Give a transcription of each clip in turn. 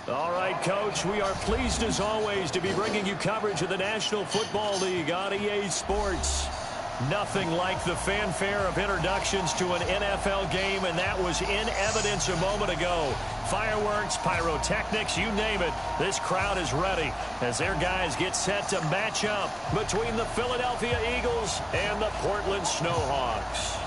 All right, Coach, we are pleased as always to be bringing you coverage of the National Football League on EA Sports. Nothing like the fanfare of introductions to an NFL game, and that was in evidence a moment ago. Fireworks, pyrotechnics, you name it, this crowd is ready as their guys get set to match up between the Philadelphia Eagles and the Portland Snowhawks.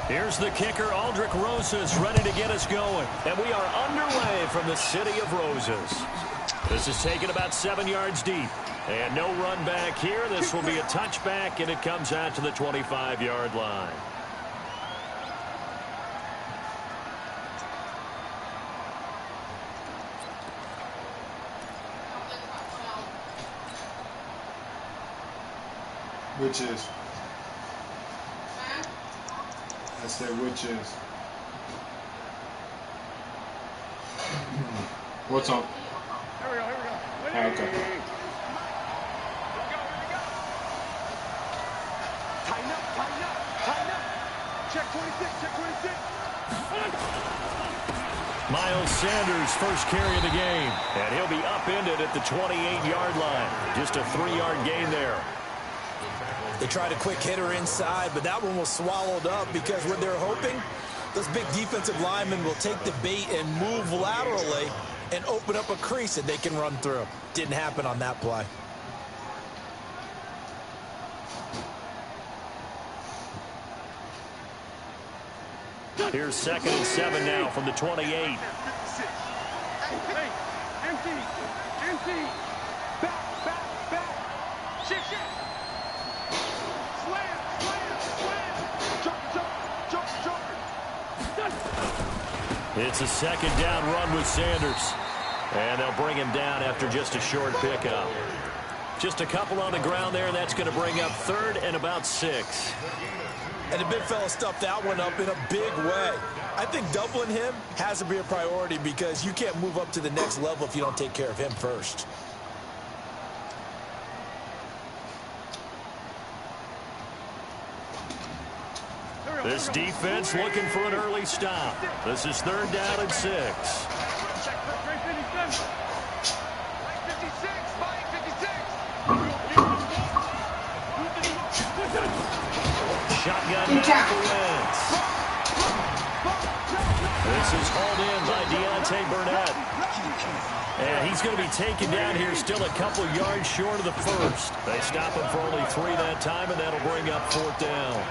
Here's the kicker, Aldrich Rosas, ready to get us going. And we are underway from the city of Roses. This is taken about 7 yards deep. And no run back here. This will be a touchback, and it comes out to the 25-yard line. Which is? I said which is. What's on? Here we go. Okay. Tighten up. Check 26. Miles Sanders, first carry of the game. And he'll be upended at the 28-yard line. Just a 3-yard gain there. They tried a quick hitter inside, but that one was swallowed up because what they're hoping, those big defensive linemen will take the bait and move laterally and open up a crease that they can run through. Didn't happen on that play. Here's 2nd and 7 now from the 28. Hey, empty. Back. Shit. Slam. Jump. It's a 2nd down run with Sanders. And they'll bring him down after just a short pickup. Just a couple on the ground there, and that's going to bring up 3rd and about 6. And the big fella stuffed that one up in a big way. I think doubling him has to be a priority because you can't move up to the next level if you don't take care of him first. This defense looking for an early stop. This is 3rd down and 6. Shotgun back for Wentz. This is hauled in by Deontay Burnett. And he's going to be taken down here still a couple yards short of the first. They stop him for only 3 that time, and that'll bring up 4th down.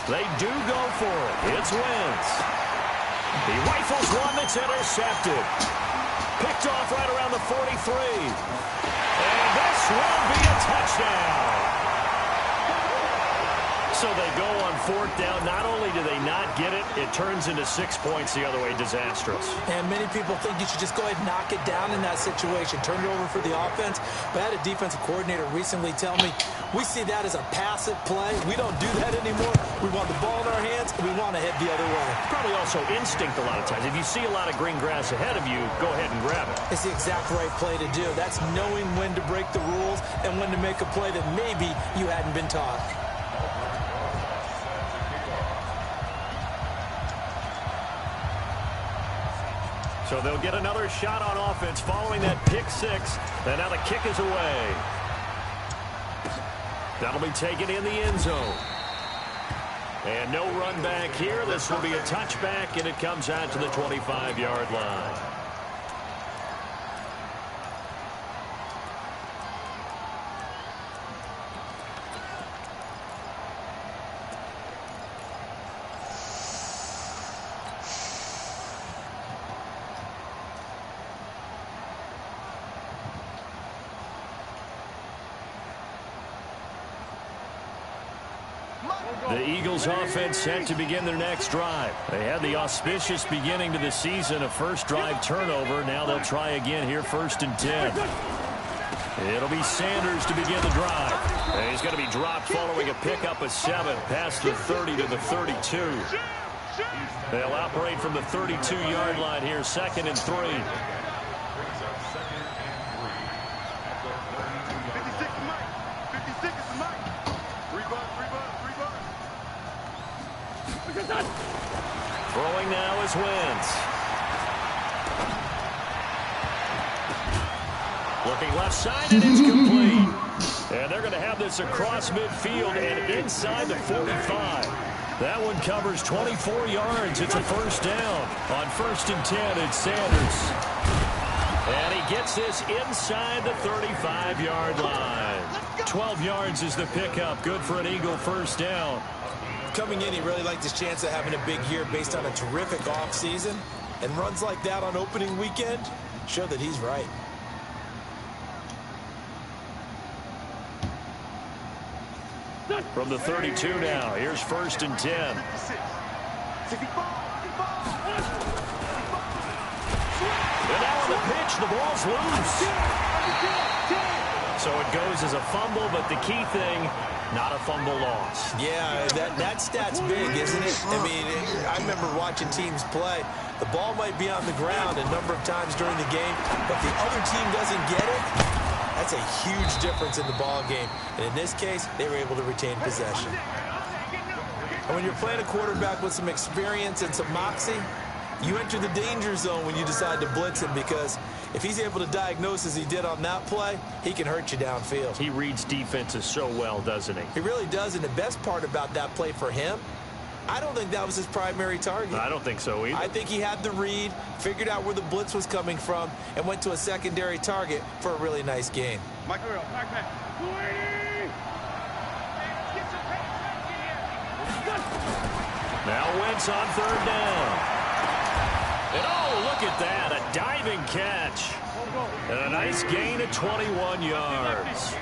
They do go for it. It's Wentz. He rifles one that's intercepted. Picked off right around the 43. And this will be a touchdown. So they go on 4th down. Not only do they not get it, it turns into 6 points the other way. Disastrous. And many people think you should just go ahead and knock it down in that situation. Turn it over for the offense. But I had a defensive coordinator recently tell me, we see that as a passive play. We don't do that anymore. We want the ball in our hands, and we want to head the other way. Probably also instinct a lot of times. If you see a lot of green grass ahead of you, go ahead and grab it. It's the exact right play to do. That's knowing when to break the rules and when to make a play that maybe you hadn't been taught. So they'll get another shot on offense following that pick 6. And now the kick is away. That'll be taken in the end zone. And no run back here. This will be a touchback, and it comes out to the 25-yard line. The Eagles offense set to begin their next drive. They had the auspicious beginning to the season, a first drive turnover. Now they'll try again here, 1st and 10. It'll be Sanders to begin the drive. And he's going to be dropped following a pickup of 7 past the 30 to the 32. They'll operate from the 32-yard line here, 2nd and 3. 56 is Mike. 56 is Mike. 3 bucks. Throwing now is Wentz. Looking left side, and it's complete. And they're going to have this across midfield and inside the 45. That one covers 24 yards. It's a first down. On 1st and 10, it's Sanders. And he gets this inside the 35-yard line. 12 yards is the pickup. Good for an Eagle first down. Coming in, he really liked his chance of having a big year based on a terrific offseason. And runs like that on opening weekend show that he's right. From the 32 now, here's 1st and 10. And now on the pitch, the ball's loose. So it goes as a fumble, but the key thing, not a fumble loss. Yeah, that stat's big, isn't it? I mean, I remember watching teams play. The ball might be on the ground a number of times during the game, but the other team doesn't get it. That's a huge difference in the ball game. And in this case, they were able to retain possession. And when you're playing a quarterback with some experience and some moxie, you enter the danger zone when you decide to blitz him, because if he's able to diagnose as he did on that play, he can hurt you downfield. He reads defenses so well, doesn't he? He really does, and the best part about that play for him, I don't think that was his primary target. I don't think so either. I think he had the read, figured out where the blitz was coming from, and went to a secondary target for a really nice gain. Michael, back. Now Wentz on 3rd down. And oh, look at that, a diving catch. And a nice gain of 21 yards.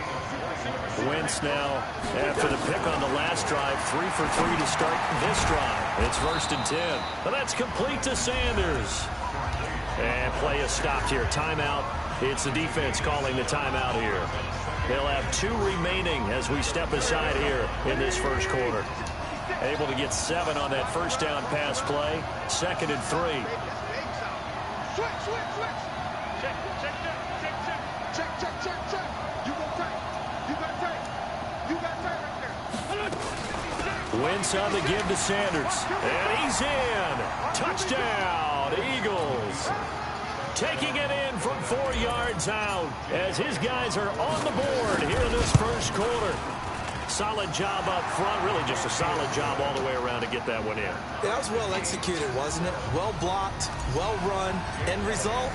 Wentz now, after the pick on the last drive, 3 for 3 to start this drive. It's 1st and 10. But that's complete to Sanders. And play is stopped here. Timeout. It's the defense calling the timeout here. They'll have 2 remaining as we step aside here in this first quarter. Able to get 7 on that first down pass play. 2nd and 3. Switch. Check. You go tight. You got tight right there. Wentz on the give to Sanders. And he's in. Touchdown, Eagles. Taking it in from 4 yards out as his guys are on the board here in this first quarter. Solid job up front. Really just a solid job all the way around to get that one in. That was well executed, wasn't it? Well blocked, well run. End result,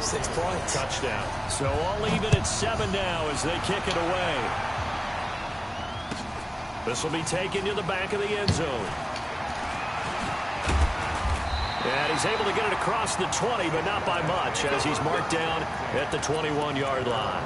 6 points. Touchdown. So all even at 7 now as they kick it away. This will be taken to the back of the end zone. And he's able to get it across the 20, but not by much, as he's marked down at the 21-yard line.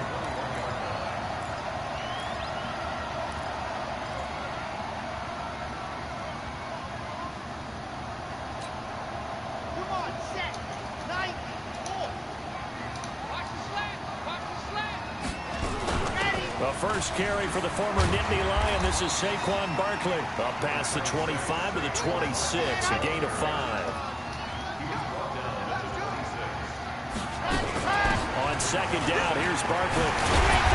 The first carry for the former Nittany Lion. This is Saquon Barkley. Up past the 25 to the 26. A gain of 5. On 2nd down, here's Barkley.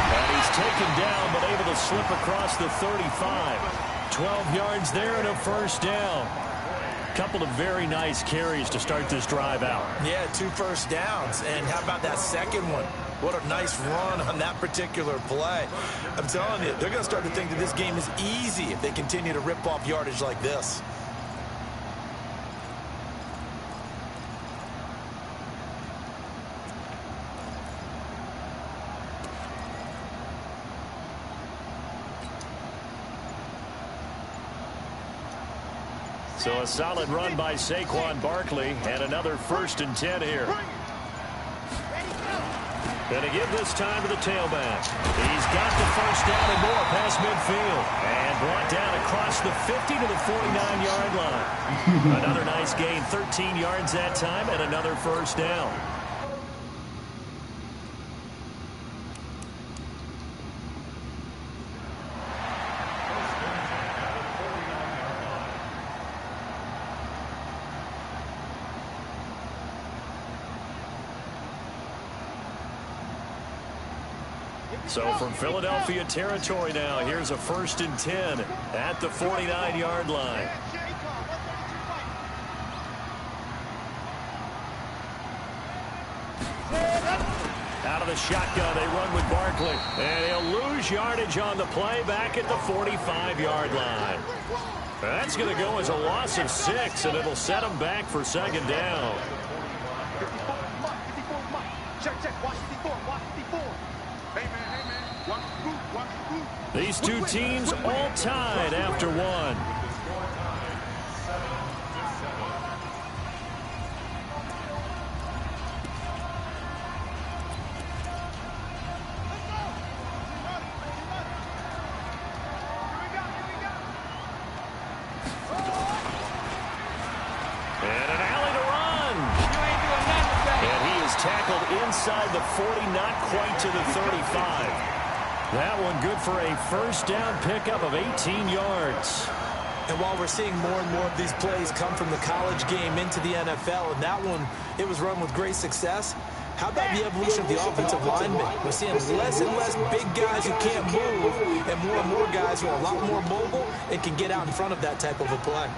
And he's taken down, but able to slip across the 35. 12 yards there and a first down. Couple of very nice carries to start this drive out. Yeah, 2 first downs. And how about that second one? What a nice run on that particular play. I'm telling you, they're going to start to think that this game is easy if they continue to rip off yardage like this. So a solid run by Saquon Barkley and another 1st and 10 here. Going to give this time to the tailback. He's got the first down and more past midfield. And brought down across the 50 to the 49-yard line. Another nice gain, 13 yards that time, and another first down. So from Philadelphia territory now, here's a 1st and 10 at the 49-yard line. Out of the shotgun, they run with Barkley. And he'll lose yardage on the play back at the 45-yard line. That's going to go as a loss of 6, and it'll set him back for 2nd down. These two teams all tied after one. Inside the 40, not quite to the 35. That one good for a 1st down pickup of 18 yards. And while we're seeing more and more of these plays come from the college game into the NFL, and that one, it was run with great success, how about the evolution of the offensive linemen? We're seeing less and less big guys who can't move, and more guys who are a lot more mobile and can get out in front of that type of a play.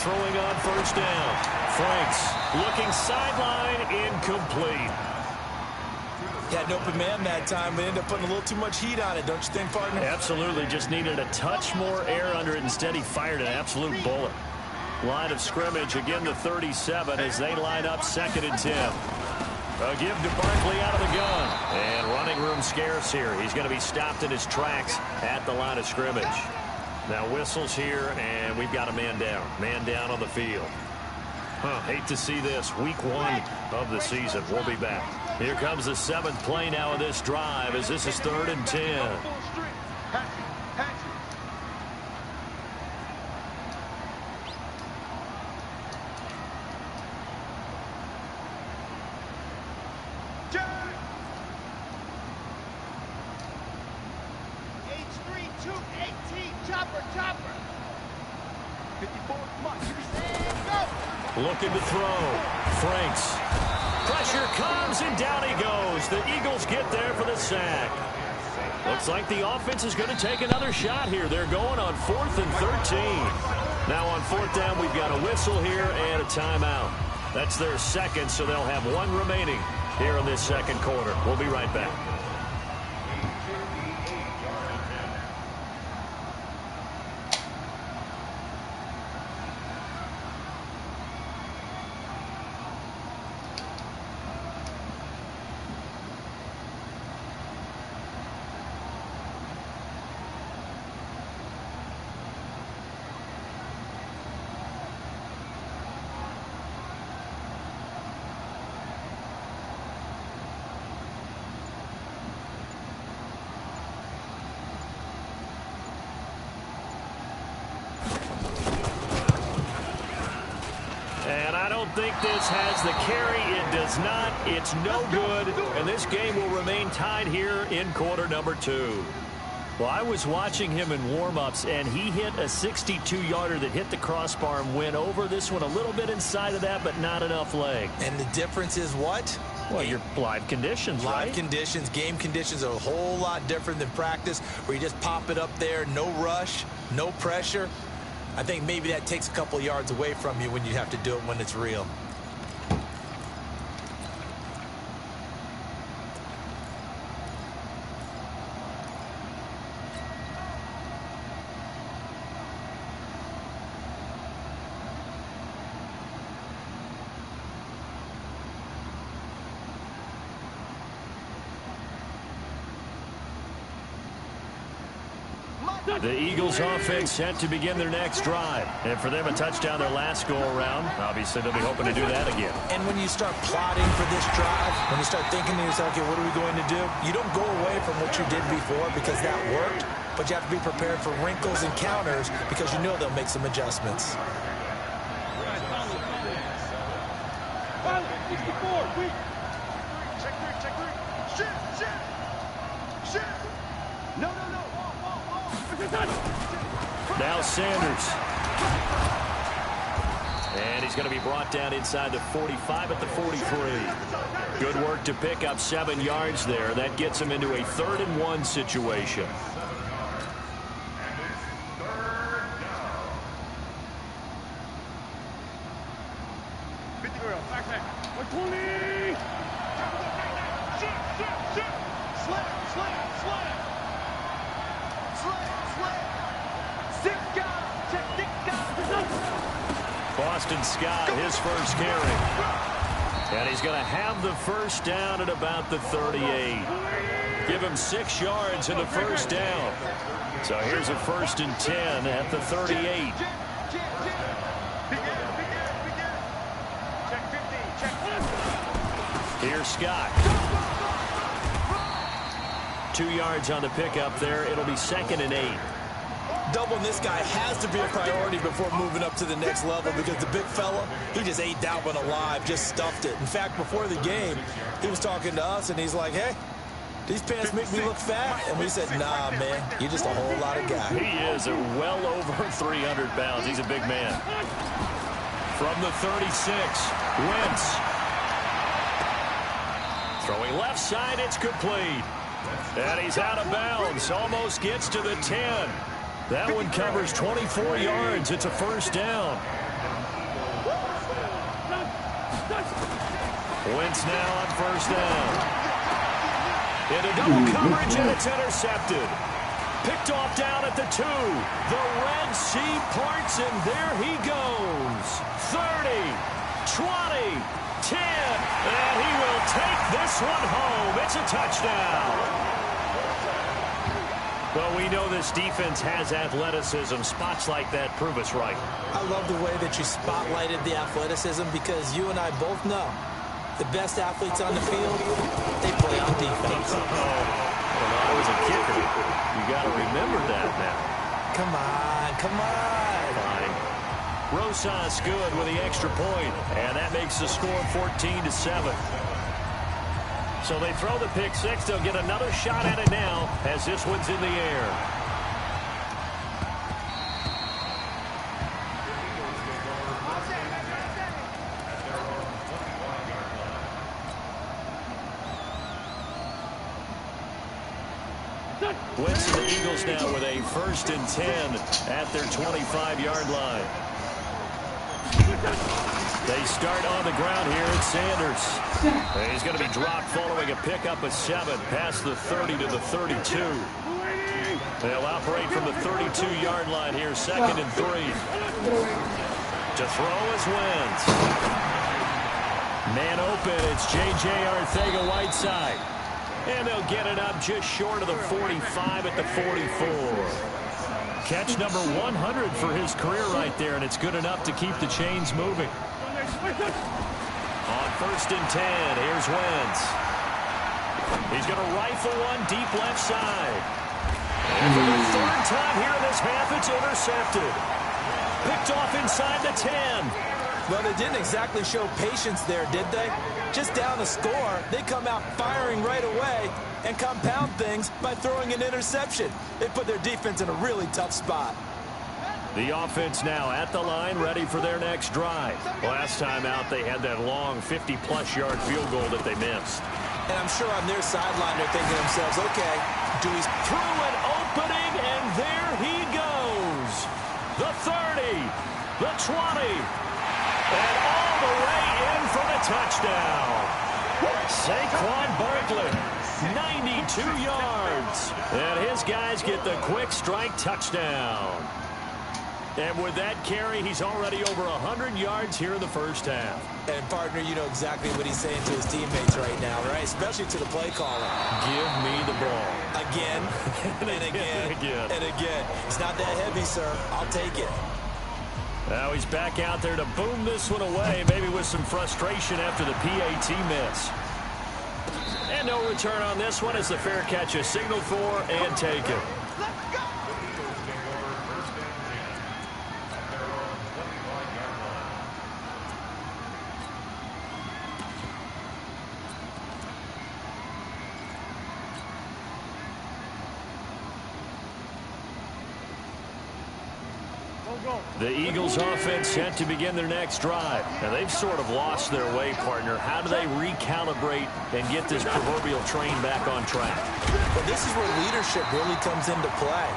Throwing on 1st down. Franks looking sideline, incomplete. He had an open man that time, but ended up putting a little too much heat on it, don't you think, partner? Absolutely. Just needed a touch more air under it. Instead, he fired an absolute bullet. Line of scrimmage, again the 37 as they line up 2nd and 10. A give to Barkley out of the gun. And running room scarce here. He's going to be stopped in his tracks at the line of scrimmage. Now whistles here, and we've got a man down. Man down on the field. Hate to see this. Week 1 of the season. We'll be back. Here comes the 7th play now of this drive as this is 3rd and 10. Looking to throw. Franks. Pressure comes, and down he goes. The Eagles get there for the sack. Looks like the offense is going to take another shot here. They're going on 4th and 13. Now on 4th down, we've got a whistle here and a timeout. That's their 2nd, so they'll have 1 remaining here in this 2nd quarter. We'll be right back. Think this has the carry. It does not. It's no good. And this game will remain tied here in quarter number 2. Well, I was watching him in warm-ups, and he hit a 62-yarder that hit the crossbar and went over. This one a little bit inside of that, but not enough leg. And the difference is what? Well, your live conditions, right? Live conditions, game conditions are a whole lot different than practice, where you just pop it up there, no rush, no pressure. I think maybe that takes a couple yards away from you when you have to do it when it's real. The Eagles offense set to begin their next drive. And for them, a touchdown their last go-around. Obviously, they'll be hoping to do that again. And when you start plotting for this drive, when you start thinking to yourself, okay, what are we going to do? You don't go away from what you did before because that worked, but you have to be prepared for wrinkles and counters because you know they'll make some adjustments. Now Sanders. And he's going to be brought down inside the 45 at the 43. Good work to pick up 7 yards there. That gets him into a 3rd and 1 situation. Boston Scott, his first carry. And he's going to have the first down at about the 38. Give him 6 yards in the first down. So here's a 1st and 10 at the 38. Here's Scott. 2 yards on the pickup there. It'll be 2nd and 8. Doubling this guy has to be a priority before moving up to the next level because the big fella, he just ate that one alive, just stuffed it. In fact, before the game, he was talking to us, and he's like, hey, these pants make me look fat. And we said, nah, man, you're just a whole lot of guy. He is well over 300 pounds. He's a big man. From the 36, Wentz. Throwing left side, it's complete. And he's out of bounds, almost gets to the 10. That one covers 24 yards. It's a first down. Wentz now on first down. Into double coverage, and it's intercepted. Picked off down at the 2. The Red Sea parts, and there he goes. 30, 20, 10, and he will take this one home. It's a touchdown. Well, we know this defense has athleticism. Spots like that prove us right. I love the way that you spotlighted the athleticism because you and I both know the best athletes on the field, they play on defense. Well, I was a kicker. You got to remember that now. Come on, come on. Fine. Rosas good with the extra point, and that makes the score 14-7. So they throw the pick six. They'll get another shot at it now as this one's in the air. Wentz and the Eagles now with a 1st and 10 at their 25-yard line. They start on the ground here at Sanders. He's going to be dropped following a pickup of 7 past the 30 to the 32. They'll operate from the 32-yard line here, 2nd and 3. To throw is Wentz. Man open, it's J.J. Arcega-Whiteside. And they'll get it up just short of the 45 at the 44. Catch number 100 for his career right there, and it's good enough to keep the chains moving. On 1st and 10, here's Wentz. He's going to rifle one deep left side. And for the 3rd time here in this half, it's intercepted. Picked off inside the 10. Well, they didn't exactly show patience there, did they? Just down the score, they come out firing right away and compound things by throwing an interception. They put their defense in a really tough spot. The offense now at the line, ready for their next drive. Last time out, they had that long 50-plus yard field goal that they missed. And I'm sure on their sideline, they're thinking to themselves, okay, Dewey's through an opening, and there he goes. The 30, the 20, and all the way in for the touchdown. Saquon Barkley, 92 yards. And his guys get the quick strike touchdown. And with that carry, he's already over 100 yards here in the first half. And, partner, you know exactly what he's saying to his teammates right now, right? Especially to the play caller. Give me the ball. Again, and again, and again. It's not that heavy, sir. I'll take it. Now he's back out there to boom this one away, maybe with some frustration after the PAT miss. And no return on this one as the fair catch is signaled for and taken. The Eagles offense set to begin their next drive. Now, they've sort of lost their way, partner. How do they recalibrate and get this proverbial train back on track? Well, this is where leadership really comes into play.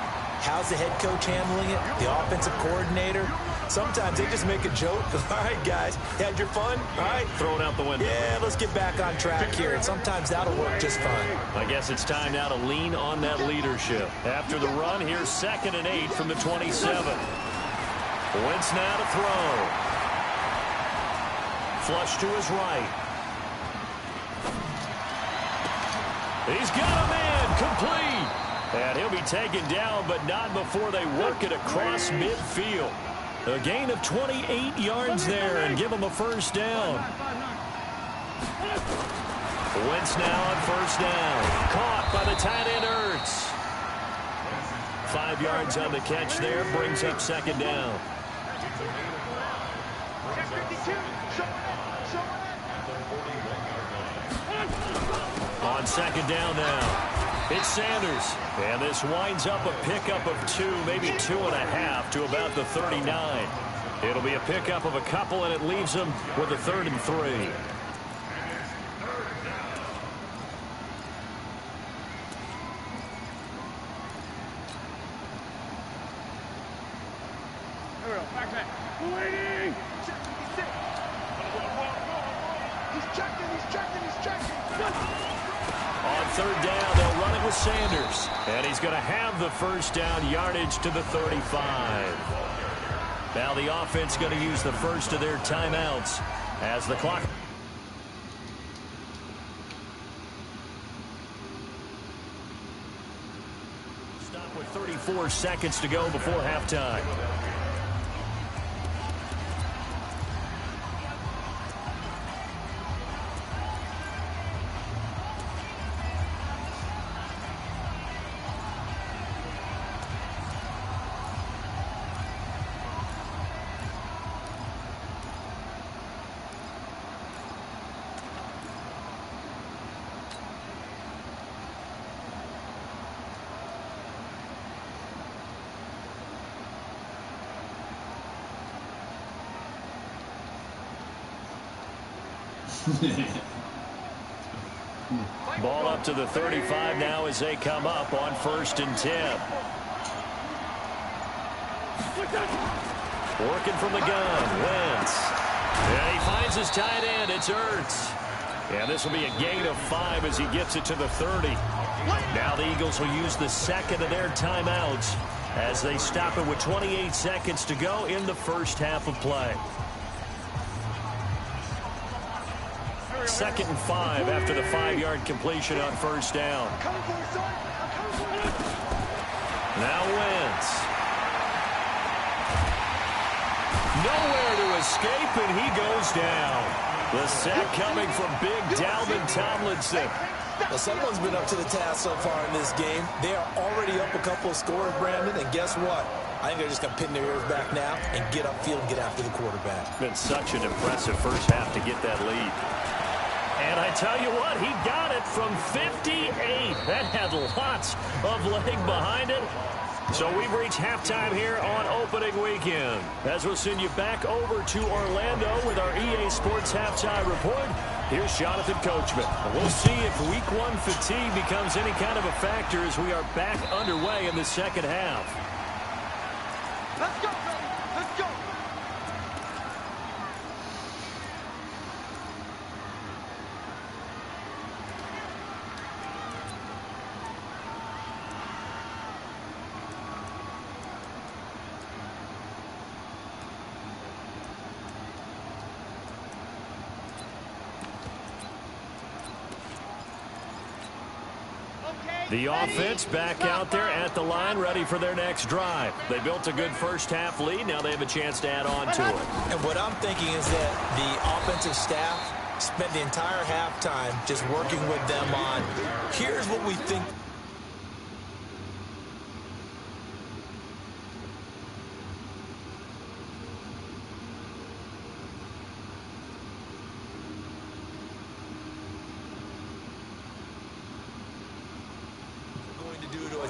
How's the head coach handling it? The offensive coordinator? Sometimes they just make a joke. All right, guys, had your fun? All right. Throw it out the window. Yeah, let's get back on track here. And sometimes that'll work just fine. I guess it's time now to lean on that leadership. After the run, here's 2nd and 8 from the 27. Wentz now to throw. Flush to his right. He's got a man complete. And he'll be taken down, but not before they work it across midfield. A gain of 28 yards there and give him a first down. Wentz now on first down. Caught by the tight end Ertz. 5 yards on the catch there, brings up 2nd down. On 2nd down now. It's Sanders, and this winds up a pickup of 2, maybe 2.5 to about the 39. It'll be a pickup of a couple, and it leaves them with a 3rd and 3. Waiting! He's checking! On 3rd down, they'll run it with Sanders. And he's going to have the first down, yardage to the 35. Now the offense going to use the first of their timeouts as the clock. Stop with 34 seconds to go before halftime. Ball up to the 35 now as they come up on 1st and 10. Working from the gun, Wentz. And he finds his tight end, it's Ertz. And this will be a gain of 5 as he gets it to the 30. Now the Eagles will use the 2nd of their timeouts as they stop it with 28 seconds to go in the first half of play. 2nd and 5 after the 5-yard completion on first down. Now Wentz. Nowhere to escape, and he goes down. The sack coming from big Dalvin Tomlinson. Well, someone's been up to the task so far in this game. They are already up a couple of scores, Brandon, and guess what? I think they're just going to pin their ears back now and get upfield and get after the quarterback. Been such an impressive first half to get that lead. And I tell you what, he got it from 58. That had lots of leg behind it. So we've reached halftime here on opening weekend. As we'll send you back over to Orlando with our EA Sports Halftime Report, here's Jonathan Coachman. We'll see if Week 1 fatigue becomes any kind of a factor as we are back underway in the second half. Let's go, baby. Let's go. The offense back out there at the line, ready for their next drive. They built a good first half lead. Now they have a chance to add on to it. And what I'm thinking is that the offensive staff spent the entire halftime just working with them on, here's what we think.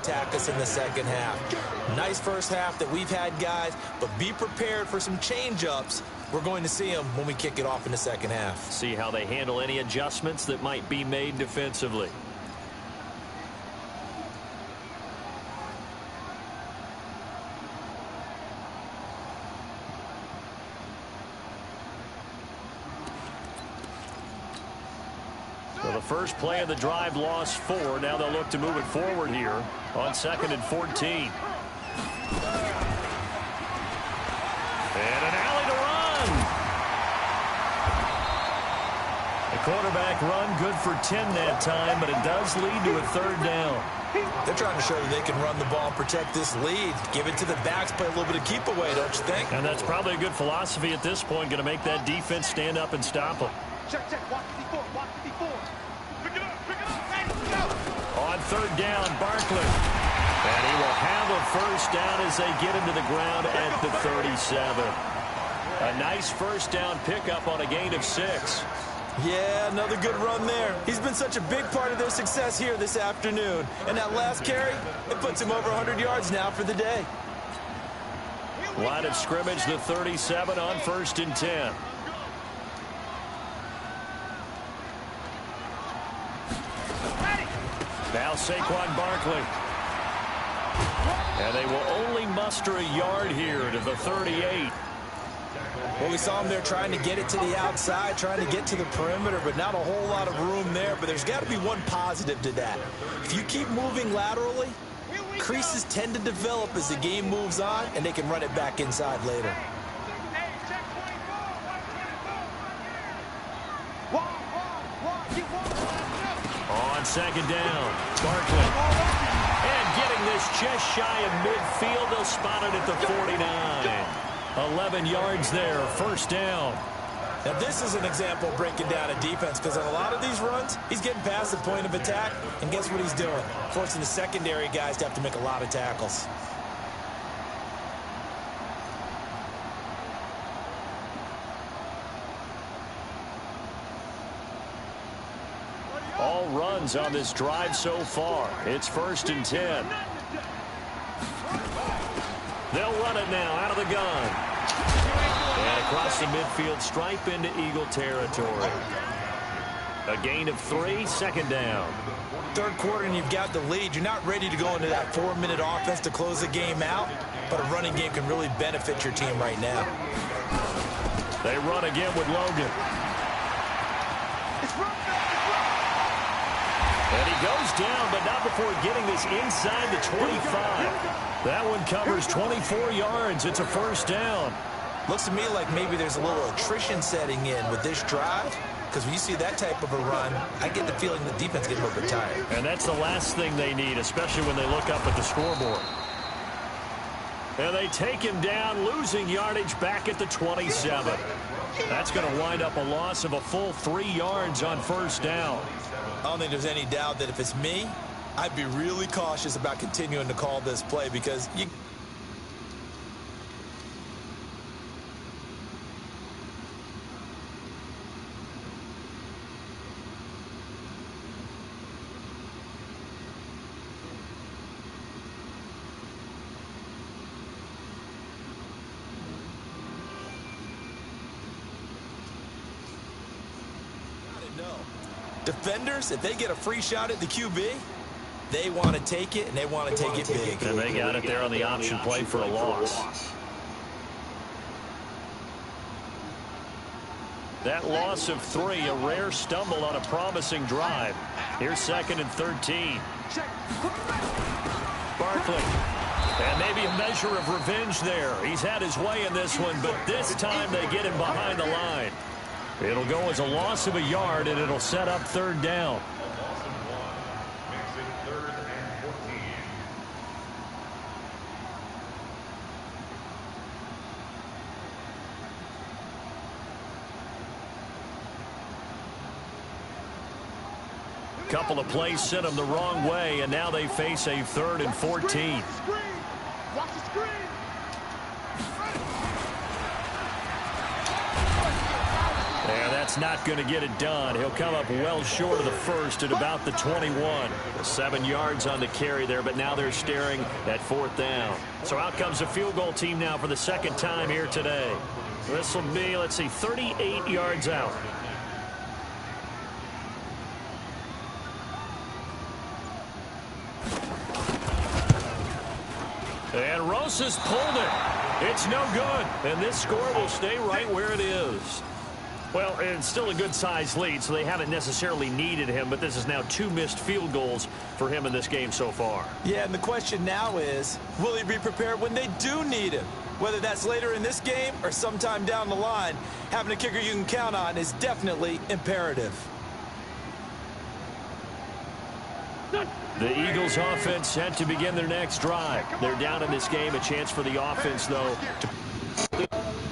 attack us in the second half. Nice first half that we've had, guys, but be prepared for some change-ups. We're going to see them when we kick it off in the second half. See how they handle any adjustments that might be made defensively. So the first play of the drive lost 4. Now they'll look to move it forward here on 2nd and 14. And an alley to run. The quarterback run good for 10 that time, but it does lead to a 3rd down. They're trying to show that they can run the ball and protect this lead. Give it to the backs, play a little bit of keep away, don't you think? And that's probably a good philosophy at this point, going to make that defense stand up and stop them. Check, watch 54, watch 54. Pick it up, ready, go. On 3rd down, Barkley. And he will have a 1st down as they get him to the ground at the 37. A nice 1st down pickup on a gain of 6. Yeah, another good run there. He's been such a big part of their success here this afternoon. And that last carry, it puts him over 100 yards now for the day. Line of scrimmage, the 37 on 1st and 10. Now Saquon Barkley. And they will only muster a yard here to the 38. Well, we saw him there trying to get it to the outside, trying to get to the perimeter, but not a whole lot of room there. But there's got to be one positive to that. If you keep moving laterally, creases tend to develop as the game moves on, and they can run it back inside later. On 2nd down, Barkley. And getting this just shy of midfield, they'll spot it at the 49. 11 yards there, 1st down. Now, this is an example of breaking down a defense, because on a lot of these runs, he's getting past the point of attack, and guess what he's doing? Forcing the secondary guys to have to make a lot of tackles. All runs on this drive so far. It's 1st and 10. They'll run it now out of the gun. And across the midfield stripe into Eagle territory. A gain of 3, 2nd down. 3rd quarter and you've got the lead. You're not ready to go into that 4-minute offense to close the game out, but a running game can really benefit your team right now. They run again with Logan. And he goes down, but not before getting this inside the 25. That one covers 24 yards. It's a 1st down. Looks to me like maybe there's a little attrition setting in with this drive, because when you see that type of a run, I get the feeling the defense gets a little bit tired. And that's the last thing they need, especially when they look up at the scoreboard. And they take him down, losing yardage back at the 27. That's going to wind up a loss of a full 3 yards on 1st down. I don't think there's any doubt that if it's me, I'd be really cautious about continuing to call this play, because you... Defenders, if they get a free shot at the QB, they want to take it, and they want to take it big. And they got it there on the option play for a loss. That loss of 3, a rare stumble on a promising drive. Here's 2nd and 13. Barkley. And maybe a measure of revenge there. He's had his way in this one, but this time they get him behind the line. It'll go as a loss of a yard, and it'll set up 3rd down. Couple of plays sent them the wrong way, and now they face a 3rd and 14. Watch the screen. That's not going to get it done. He'll come up well short of the first at about the 21. 7 yards on the carry there, but now they're staring at 4th down. So out comes a field goal team now for the second time here today. This will be, let's see, 38 yards out. And Rosas pulled it. It's no good. And this score will stay right where it is. Well, it's still a good-sized lead, so they haven't necessarily needed him, but this is now 2 missed field goals for him in this game so far. Yeah, and the question now is, will he be prepared when they do need him? Whether that's later in this game or sometime down the line, having a kicker you can count on is definitely imperative. The Eagles offense set to begin their next drive. They're down in this game. A chance for the offense, though, to